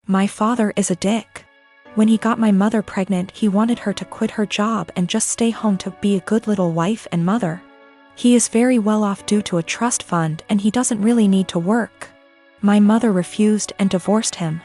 My father is a dick. When he got my mother pregnant, he wanted her to quit her job and just stay home to be a good little wife and mother. He is very well off due to a trust fund and he doesn't really need to work. My mother refused and divorced him.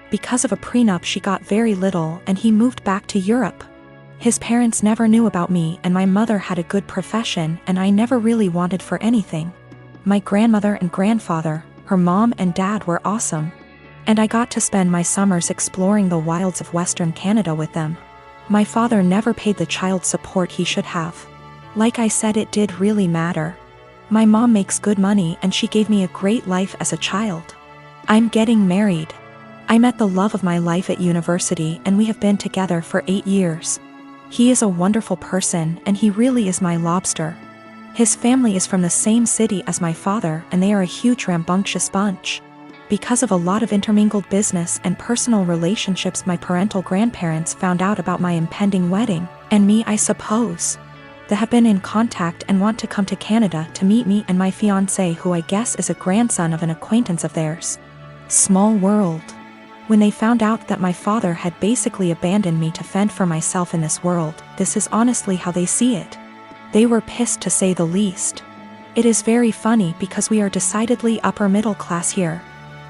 Because of a prenup she got very little and he moved back to Europe. His parents never knew about me and my mother had a good profession and I never really wanted for anything. My grandmother and grandfather, her mom and dad were awesome. And I got to spend my summers exploring the wilds of Western Canada with them. My father never paid the child support he should have. Like I said, it did really matter. My mom makes good money and she gave me a great life as a child. I'm getting married. I met the love of my life at university and we have been together for 8 years. He is a wonderful person and he really is my lobster. His family is from the same city as my father and they are a huge rambunctious bunch. Because of a lot of intermingled business and personal relationships, my parental grandparents found out about my impending wedding, and me I suppose. They have been in contact and want to come to Canada to meet me and my fiancé, who I guess is a grandson of an acquaintance of theirs. Small world. When they found out that my father had basically abandoned me to fend for myself in this world, this is honestly how they see it. They were pissed to say the least. It is very funny because we are decidedly upper middle class here.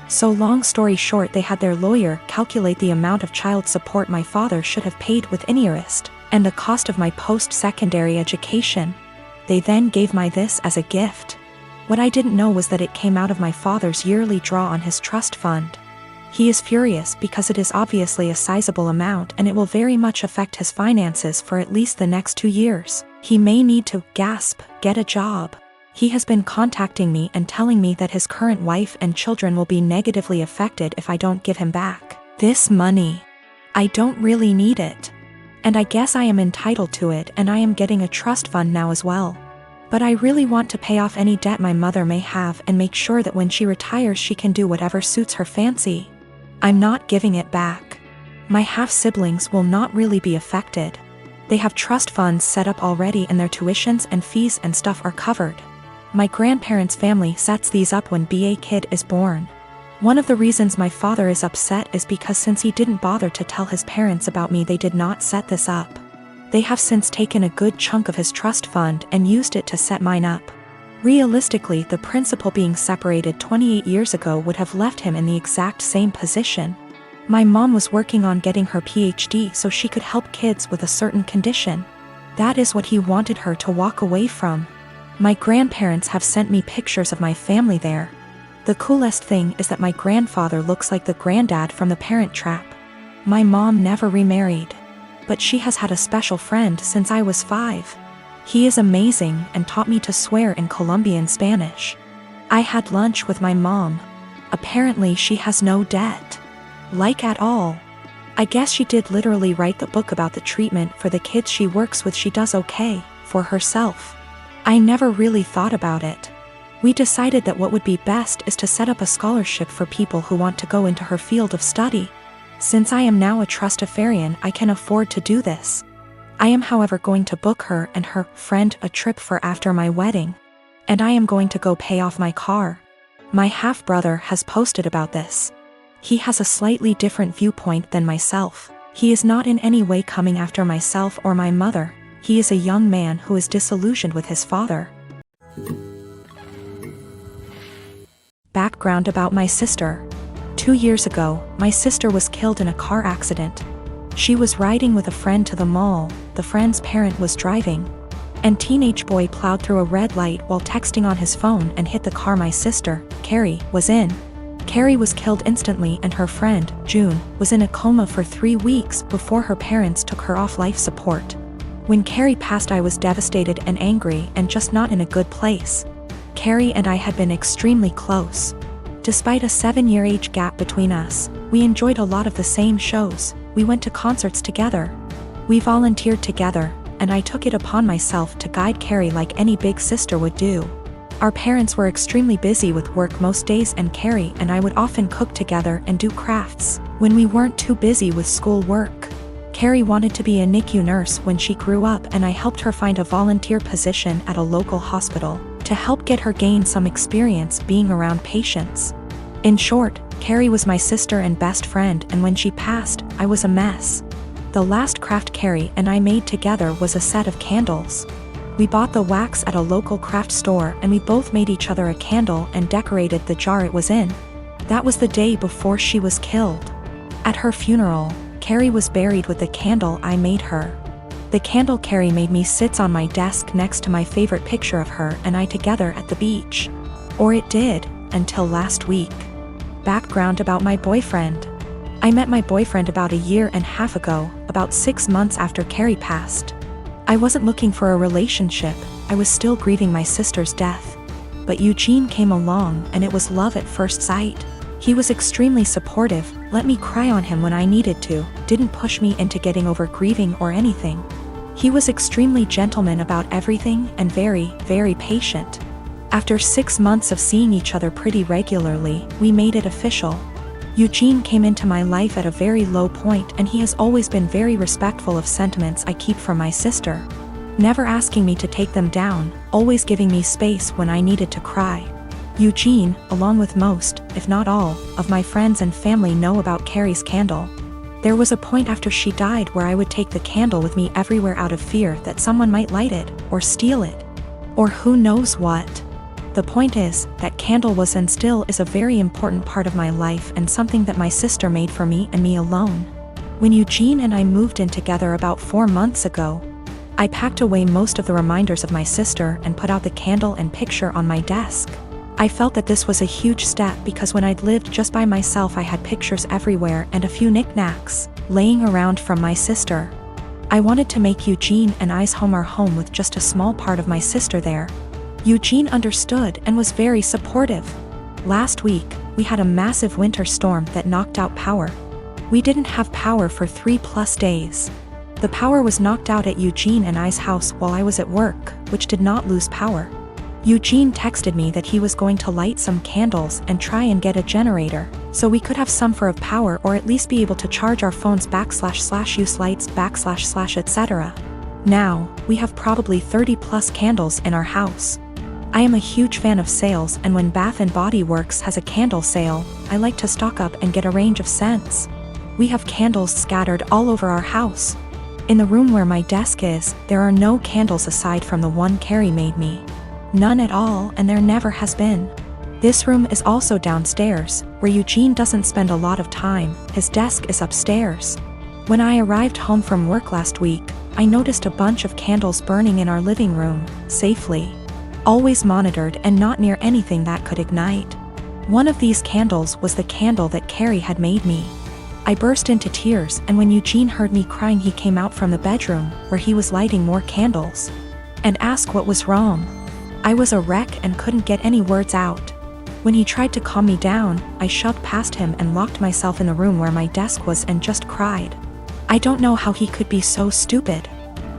So long story short, they had their lawyer calculate the amount of child support my father should have paid with interest, and the cost of my post-secondary education. They then gave my this as a gift. What I didn't know was that it came out of my father's yearly draw on his trust fund. He is furious because it is obviously a sizable amount and it will very much affect his finances for at least the next 2 years. He may need to, get a job. He has been contacting me and telling me that his current wife and children will be negatively affected if I don't give him back this money. I don't really need it. And I guess I am entitled to it, and I am getting a trust fund now as well. But I really want to pay off any debt my mother may have and make sure that when she retires she can do whatever suits her fancy. I'm not giving it back. My half-siblings will not really be affected. They have trust funds set up already and their tuitions and fees and stuff are covered. My grandparents' family sets these up when a kid is born. One of the reasons my father is upset is because since he didn't bother to tell his parents about me, they did not set this up. They have since taken a good chunk of his trust fund and used it to set mine up. Realistically, the principal being separated 28 years ago would have left him in the exact same position. My mom was working on getting her PhD so she could help kids with a certain condition. That is what he wanted her to walk away from. My grandparents have sent me pictures of my family there. The coolest thing is that my grandfather looks like the granddad from The Parent Trap. My mom never remarried, but she has had a special friend since I was 5. He is amazing and taught me to swear in Colombian Spanish. I had lunch with my mom. Apparently she has no debt. Like at all. I guess she did literally write the book about the treatment for the kids she works with. She does okay for herself. I never really thought about it. We decided that what would be best is to set up a scholarship for people who want to go into her field of study. Since I am now a trustafarian, I can afford to do this. I am however going to book her and her friend a trip for after my wedding. And I am going to go pay off my car. My half-brother has posted about this. He has a slightly different viewpoint than myself. He is not in any way coming after myself or my mother. He is a young man who is disillusioned with his father. Background about my sister. 2 years ago, my sister was killed in a car accident. She was riding with a friend to the mall, the friend's parent was driving, and teenage boy plowed through a red light while texting on his phone and hit the car my sister, Carrie, was in. Carrie was killed instantly and her friend, June, was in a coma for 3 weeks before her parents took her off life support. When Carrie passed, I was devastated and angry and just not in a good place. Carrie and I had been extremely close. Despite a 7-year age gap between us, we enjoyed a lot of the same shows. We went to concerts together. We volunteered together, and I took it upon myself to guide Carrie like any big sister would do. Our parents were extremely busy with work most days, and Carrie and I would often cook together and do crafts when we weren't too busy with school work. Carrie wanted to be a NICU nurse when she grew up, and I helped her find a volunteer position at a local hospital to help get her gain some experience being around patients. In short, Carrie was my sister and best friend, and when she passed, I was a mess. The last craft Carrie and I made together was a set of candles. We bought the wax at a local craft store and we both made each other a candle and decorated the jar it was in. That was the day before she was killed. At her funeral, Carrie was buried with the candle I made her. The candle Carrie made me sits on my desk next to my favorite picture of her and I together at the beach. Or it did, until last week. Background about my boyfriend. I met my boyfriend about a year and a half ago, about 6 months after Carrie passed. I wasn't looking for a relationship, I was still grieving my sister's death. But Eugene came along and it was love at first sight. He was extremely supportive, let me cry on him when I needed to, didn't push me into getting over grieving or anything. He was extremely gentleman about everything and very, very patient. After 6 months of seeing each other pretty regularly, we made it official. Eugene came into my life at a very low point and he has always been very respectful of sentiments I keep from my sister. Never asking me to take them down, always giving me space when I needed to cry. Eugene, along with most, if not all, of my friends and family know about Carrie's candle. There was a point after she died where I would take the candle with me everywhere out of fear that someone might light it, or steal it. Or who knows what. The point is, that candle was and still is a very important part of my life and something that my sister made for me and me alone. When Eugene and I moved in together about 4 months ago, I packed away most of the reminders of my sister and put out the candle and picture on my desk. I felt that this was a huge step because when I'd lived just by myself I had pictures everywhere and a few knickknacks laying around from my sister. I wanted to make Eugene and I's home our home with just a small part of my sister there. Eugene understood and was very supportive. Last week, we had a massive winter storm that knocked out power. We didn't have power for 3+ days. The power was knocked out at Eugene and I's house while I was at work, which did not lose power. Eugene texted me that he was going to light some candles and try and get a generator, so we could have some for of power or at least be able to charge our phones / use lights / etc. Now, we have probably 30+ candles in our house. I am a huge fan of sales and when Bath & Body Works has a candle sale, I like to stock up and get a range of scents. We have candles scattered all over our house. In the room where my desk is, there are no candles aside from the one Carrie made me. None at all, and there never has been. This room is also downstairs, where Eugene doesn't spend a lot of time, his desk is upstairs. When I arrived home from work last week, I noticed a bunch of candles burning in our living room, safely. Always monitored and not near anything that could ignite. One of these candles was the candle that Carrie had made me. I burst into tears and when Eugene heard me crying he came out from the bedroom, where he was lighting more candles, and asked what was wrong. I was a wreck and couldn't get any words out. When he tried to calm me down, I shoved past him and locked myself in the room where my desk was and just cried. I don't know how he could be so stupid.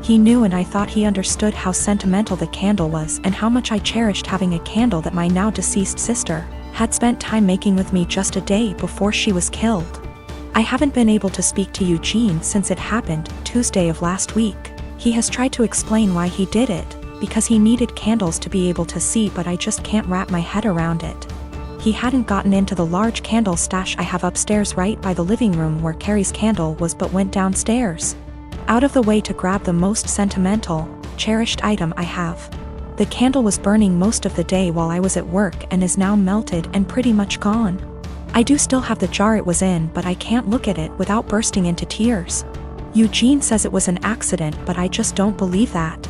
He knew and I thought he understood how sentimental the candle was and how much I cherished having a candle that my now deceased sister had spent time making with me just a day before she was killed. I haven't been able to speak to Eugene since it happened, Tuesday of last week. He has tried to explain why he did it, because he needed candles to be able to see, but I just can't wrap my head around it. He hadn't gotten into the large candle stash I have upstairs right by the living room where Carrie's candle was, but went downstairs out of the way to grab the most sentimental, cherished item I have. The candle was burning most of the day while I was at work and is now melted and pretty much gone. I do still have the jar it was in, but I can't look at it without bursting into tears. Eugene says it was an accident, but I just don't believe that.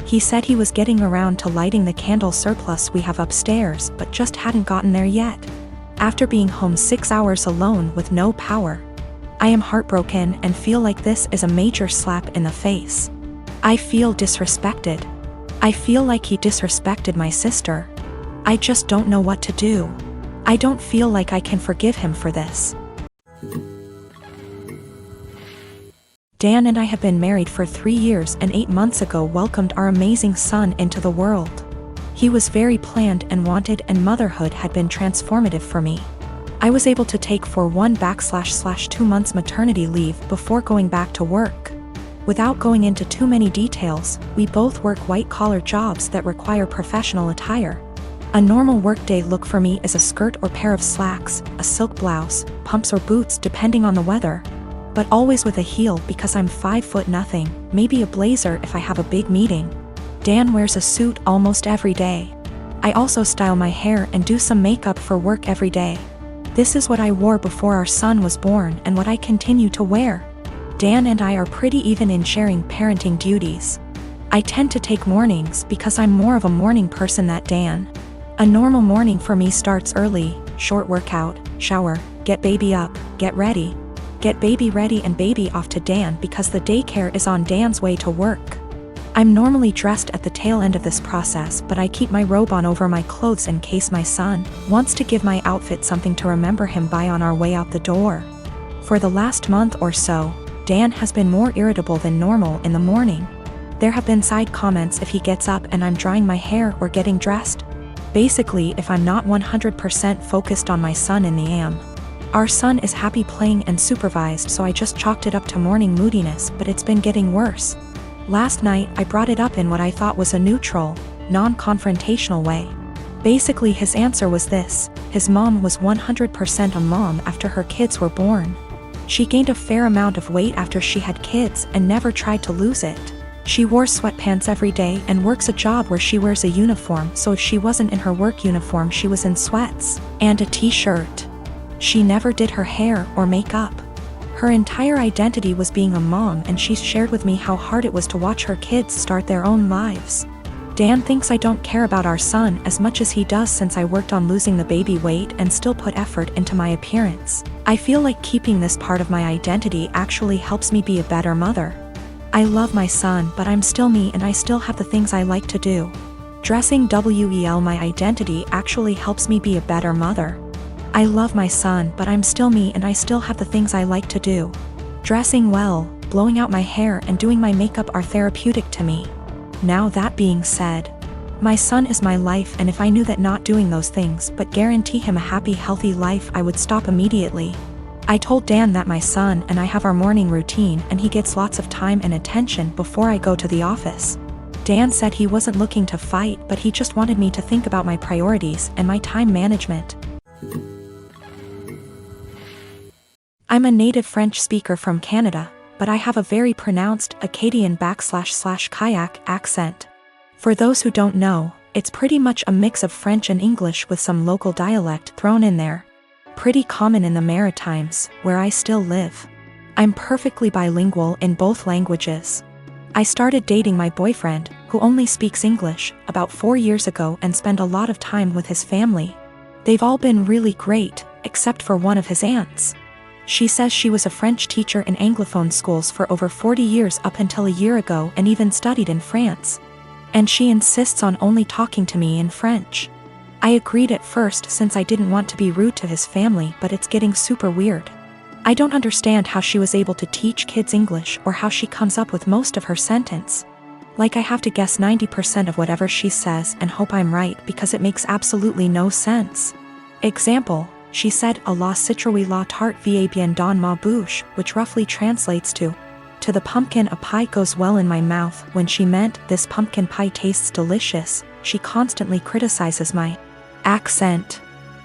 He said he was getting around to lighting the candle surplus we have upstairs, but just hadn't gotten there yet. After being home 6 hours alone with no power, I am heartbroken and feel like this is a major slap in the face. I feel disrespected. I feel like he disrespected my sister. I just don't know what to do. I don't feel like I can forgive him for this. Dan and I have been married for 3 years and 8 months ago welcomed our amazing son into the world. He was very planned and wanted, and motherhood had been transformative for me. I was able to take for 1/2 months maternity leave before going back to work. Without going into too many details, we both work white-collar jobs that require professional attire. A normal workday look for me is a skirt or pair of slacks, a silk blouse, pumps or boots depending on the weather. But always with a heel because I'm 5 foot nothing, maybe a blazer if I have a big meeting. Dan wears a suit almost every day. I also style my hair and do some makeup for work every day. This is what I wore before our son was born and what I continue to wear. Dan and I are pretty even in sharing parenting duties. I tend to take mornings because I'm more of a morning person than Dan. A normal morning for me starts early, short workout, shower, get baby up, get ready. Get baby ready and baby off to Dan because the daycare is on Dan's way to work. I'm normally dressed at the tail end of this process, but I keep my robe on over my clothes in case my son wants to give my outfit something to remember him by on our way out the door. For the last month or so, Dan has been more irritable than normal in the morning. There have been side comments if he gets up and I'm drying my hair or getting dressed. Basically, if I'm not 100% focused on my son in the AM. Our son is happy playing and supervised, so I just chalked it up to morning moodiness, but it's been getting worse. Last night, I brought it up in what I thought was a neutral, non-confrontational way. Basically, his answer was this: his mom was 100% a mom after her kids were born. She gained a fair amount of weight after she had kids and never tried to lose it. She wore sweatpants every day and works a job where she wears a uniform, so if she wasn't in her work uniform she was in sweats and a t-shirt. She never did her hair or makeup. Her entire identity was being a mom, and she shared with me how hard it was to watch her kids start their own lives. Dan thinks I don't care about our son as much as he does since I worked on losing the baby weight and still put effort into my appearance. I feel like keeping this part of my identity actually helps me be a better mother. I love my son, but I'm still me and I still have the things I like to do. Dressing well my identity actually helps me be a better mother. I love my son, but I'm still me and I still have the things I like to do. Dressing well, blowing out my hair and doing my makeup are therapeutic to me. Now that being said, my son is my life, and if I knew that not doing those things but guarantee him a happy, healthy life, I would stop immediately. I told Dan that my son and I have our morning routine and he gets lots of time and attention before I go to the office. Dan said he wasn't looking to fight, but he just wanted me to think about my priorities and my time management. I'm a native French speaker from Canada, but I have a very pronounced Acadian//Kayak accent. For those who don't know, it's pretty much a mix of French and English with some local dialect thrown in there. Pretty common in the Maritimes, where I still live. I'm perfectly bilingual in both languages. I started dating my boyfriend, who only speaks English, about 4 years ago and spent a lot of time with his family. They've all been really great, except for one of his aunts. She says she was a French teacher in Anglophone schools for over 40 years up until a year ago and even studied in France. And she insists on only talking to me in French. I agreed at first since I didn't want to be rude to his family, but it's getting super weird. I don't understand how she was able to teach kids English or how she comes up with most of her sentence. Like I have to guess 90% of whatever she says and hope I'm right because it makes absolutely no sense. Example. She said, "A la citrouille la tarte va bien dans ma bouche," which roughly translates to the pumpkin a pie goes well in my mouth, when she meant, "This pumpkin pie tastes delicious." She constantly criticizes my accent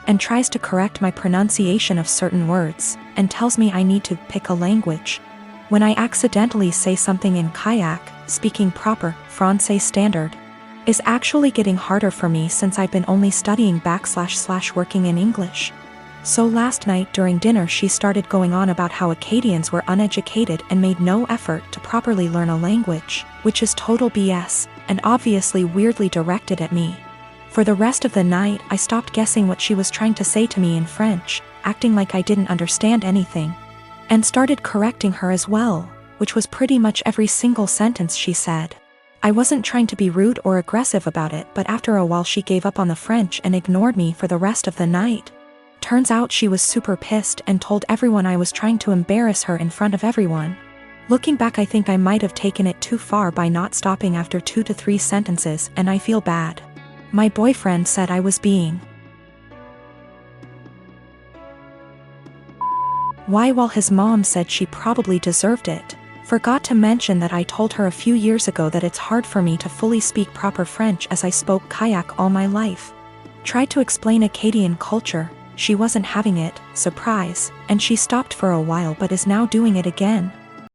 and tries to correct my pronunciation of certain words, and tells me I need to pick a language. When I accidentally say something in kayak, speaking proper Francais standard is actually getting harder for me since I've been only studying / working in English. So last night during dinner she started going on about how Acadians were uneducated and made no effort to properly learn a language, which is total BS, and obviously weirdly directed at me. For the rest of the night I stopped guessing what she was trying to say to me in French, acting like I didn't understand anything, and started correcting her as well, which was pretty much every single sentence she said. I wasn't trying to be rude or aggressive about it, but after a while she gave up on the French and ignored me for the rest of the night. Turns out she was super pissed and told everyone I was trying to embarrass her in front of everyone. Looking back, I think I might have taken it too far by not stopping after 2 to 3 sentences, and I feel bad. My boyfriend said I was being why, while his mom said she probably deserved it. Forgot to mention that I told her a few years ago that it's hard for me to fully speak proper French as I spoke kayak all my life. Tried to explain Acadian culture, she wasn't having it, surprise, and she stopped for a while but is now doing it again.